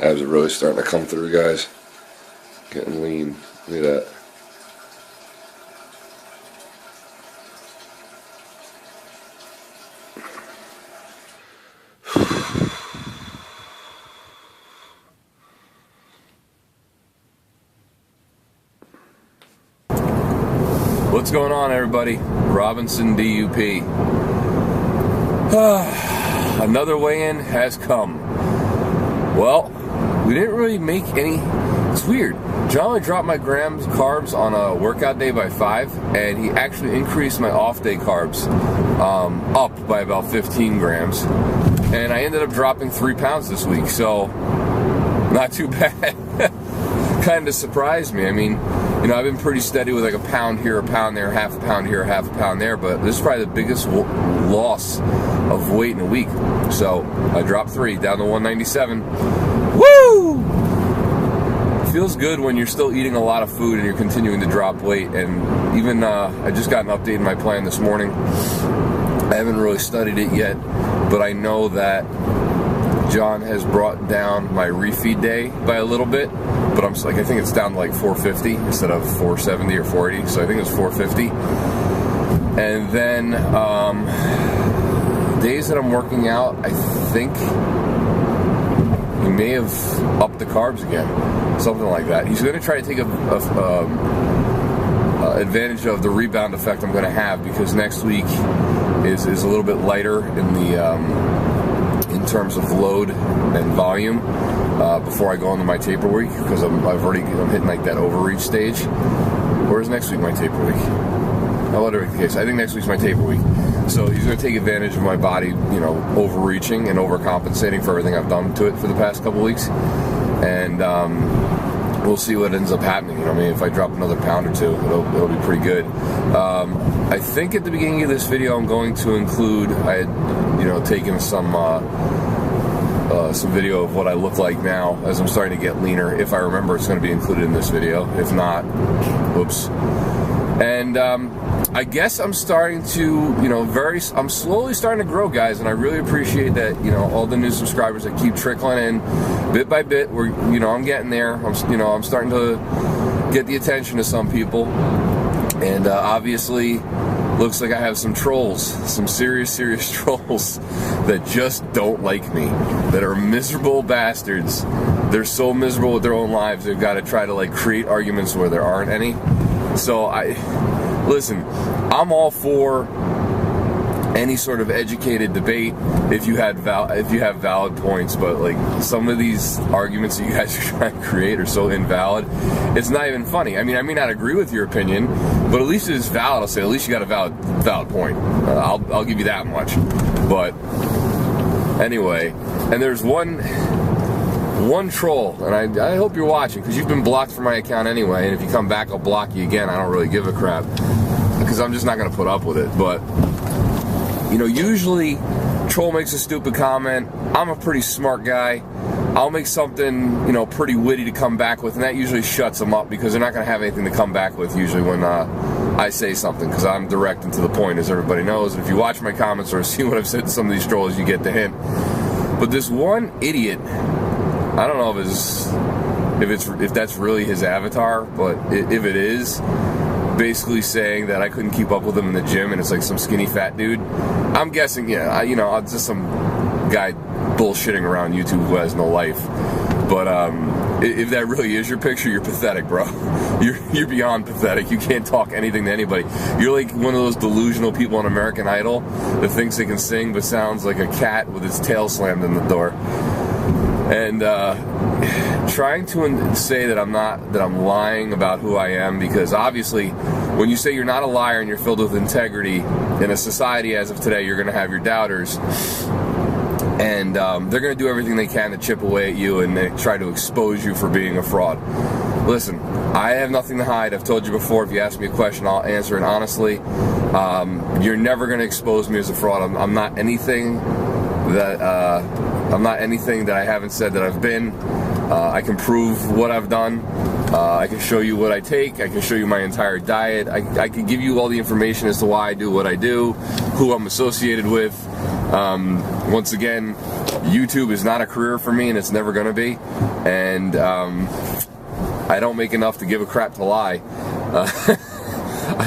Abs are really starting to come through, guys. Getting lean. Look at that. What's going on, everybody? Robinson DUP. Another weigh-in has come. Well, we didn't really make any. It's weird. John only dropped my carbs on a workout day by 5, and he actually increased my off-day carbs up by about 15 grams. And I ended up dropping 3 pounds this week, so not too bad. Kind of surprised me. I mean, you know, I've been pretty steady with like a pound here, a pound there, half a pound here, half a pound there, but this is probably the biggest loss of weight in a week. So I dropped 3 down to 197. Woo! Feels good when you're still eating a lot of food and you're continuing to drop weight. And even I just got an update in my plan this morning. I haven't really studied it yet, but I know that John has brought down my refeed day by a little bit, but I'm like, I think it's down to like 450 instead of 470 or 480, so I think it's 450. And then days that I'm working out, I think he may have upped the carbs again, something like that. He's going to try to take advantage of the rebound effect I'm going to have, because next week is a little bit lighter in the in terms of load and volume before I go into my taper week, because I'm hitting like that overreach stage. Or is next week my taper week? Whatever the case, I think next week's my taper week. So he's going to take advantage of my body, you know, overreaching and overcompensating for everything I've done to it for the past couple weeks. And we'll see what ends up happening. You know, I mean, if I drop another pound or two, it'll be pretty good. I think at the beginning of this video, I'm going to include, I had, you know, taken some video of what I look like now as I'm starting to get leaner. If I remember, it's going to be included in this video. If not, whoops. And I guess I'm starting to, you know, I'm slowly starting to grow, guys, and I really appreciate that, you know, all the new subscribers that keep trickling in bit by bit. I'm getting there. I'm starting to get the attention of some people, and obviously looks like I have some trolls, some serious trolls that just don't like me, that are miserable bastards. They're so miserable with their own lives, they've got to try to like create arguments where there aren't any. So listen, I'm all for any sort of educated debate if you have valid points, but like some of these arguments that you guys are trying to create are so invalid, it's not even funny. I mean, I may not agree with your opinion, but at least it is valid. I'll say at least you got a valid point. I'll give you that much. But anyway, and there's one troll, and I hope you're watching, because you've been blocked from my account anyway, and if you come back, I'll block you again. I don't really give a crap, because I'm just not going to put up with it. But, you know, usually troll makes a stupid comment. I'm a pretty smart guy. I'll make something, you know, pretty witty to come back with, and that usually shuts them up, because they're not going to have anything to come back with usually when I say something, because I'm direct and to the point, as everybody knows. And if you watch my comments or see what I've said to some of these trolls, you get the hint. But this one idiot, I don't know if that's really his avatar, but if it is, basically saying that I couldn't keep up with him in the gym, and it's like some skinny fat dude. I'm guessing, yeah, it's just some guy bullshitting around YouTube who has no life. But if that really is your picture, you're pathetic, bro. You're beyond pathetic. You can't talk anything to anybody. You're like one of those delusional people on American Idol that thinks they can sing but sounds like a cat with its tail slammed in the door. And trying to say that I'm lying about who I am, because obviously when you say you're not a liar and you're filled with integrity in a society as of today, you're going to have your doubters, and they're going to do everything they can to chip away at you and they try to expose you for being a fraud. Listen, I have nothing to hide. I've told you before, if you ask me a question, I'll answer it honestly. You're never going to expose me as a fraud. I'm not anything that I haven't said that I've been. I can prove what I've done. I can show you what I take. I can show you my entire diet. I can give you all the information as to why I do what I do, who I'm associated with, Once again, YouTube is not a career for me, and it's never going to be. And I don't make enough to give a crap to lie.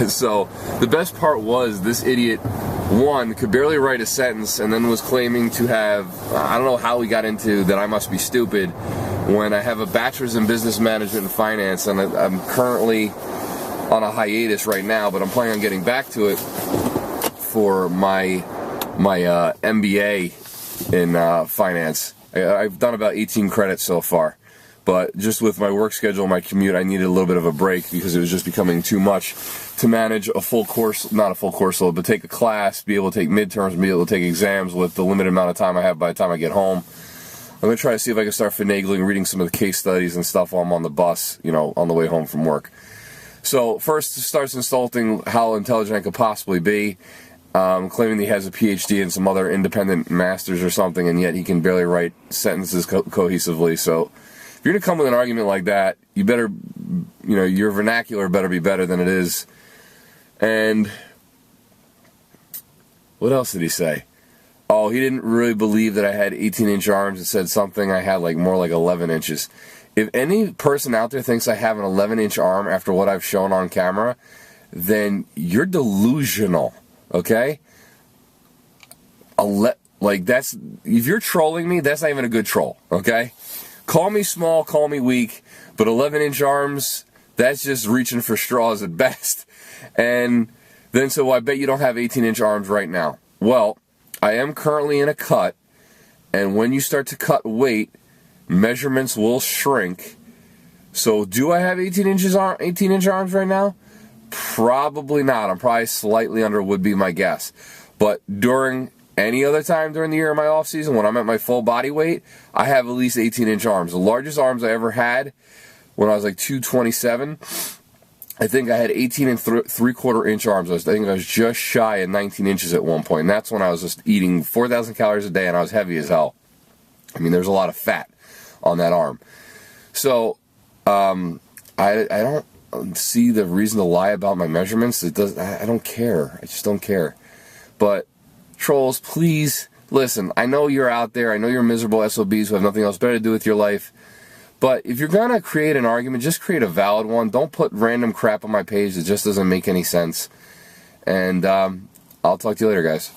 So the best part was this idiot, one, could barely write a sentence and then was claiming to have, I don't know how he got into that I must be stupid, when I have a bachelor's in business management and finance, and I'm currently on a hiatus right now, but I'm planning on getting back to it for my MBA in finance. I've done about 18 credits so far, but just with my work schedule and my commute, I needed a little bit of a break because it was just becoming too much to manage a full course, not a full course load, but take a class, be able to take midterms, be able to take exams with the limited amount of time I have by the time I get home. I'm going to try to see if I can start finagling, reading some of the case studies and stuff while I'm on the bus, you know, on the way home from work. So first starts insulting how intelligent I could possibly be, claiming he has a PhD and some other independent masters or something, and yet he can barely write sentences cohesively. So if you're going to come with an argument like that, you better, you know, your vernacular better be better than it is. And what else did he say? Oh, he didn't really believe that I had 18-inch arms and said something I had like more like 11 inches. If any person out there thinks I have an 11-inch arm after what I've shown on camera, then you're delusional, okay? Like, that's, if you're trolling me, that's not even a good troll, okay? Call me small, call me weak, but 11-inch arms, that's just reaching for straws at best. And then, so I bet you don't have 18-inch arms right now. Well, I am currently in a cut, and when you start to cut weight, measurements will shrink. So do I have 18-inch arms right now? Probably not. I'm probably slightly under would be my guess. But during any other time during the year in my off season, when I'm at my full body weight, I have at least 18-inch arms. The largest arms I ever had when I was like 227, I think I had 18 and 3/4 inch arms. I think I was just shy of 19 inches at one point. And that's when I was just eating 4,000 calories a day and I was heavy as hell. I mean, there's a lot of fat on that arm. So, I don't see the reason to lie about my measurements. I don't care. I just don't care. But trolls, please listen. I know you're out there. I know you're miserable SOBs who have nothing else better to do with your life. But if you're gonna create an argument, just create a valid one. Don't put random crap on my page that just doesn't make any sense. And I'll talk to you later, guys.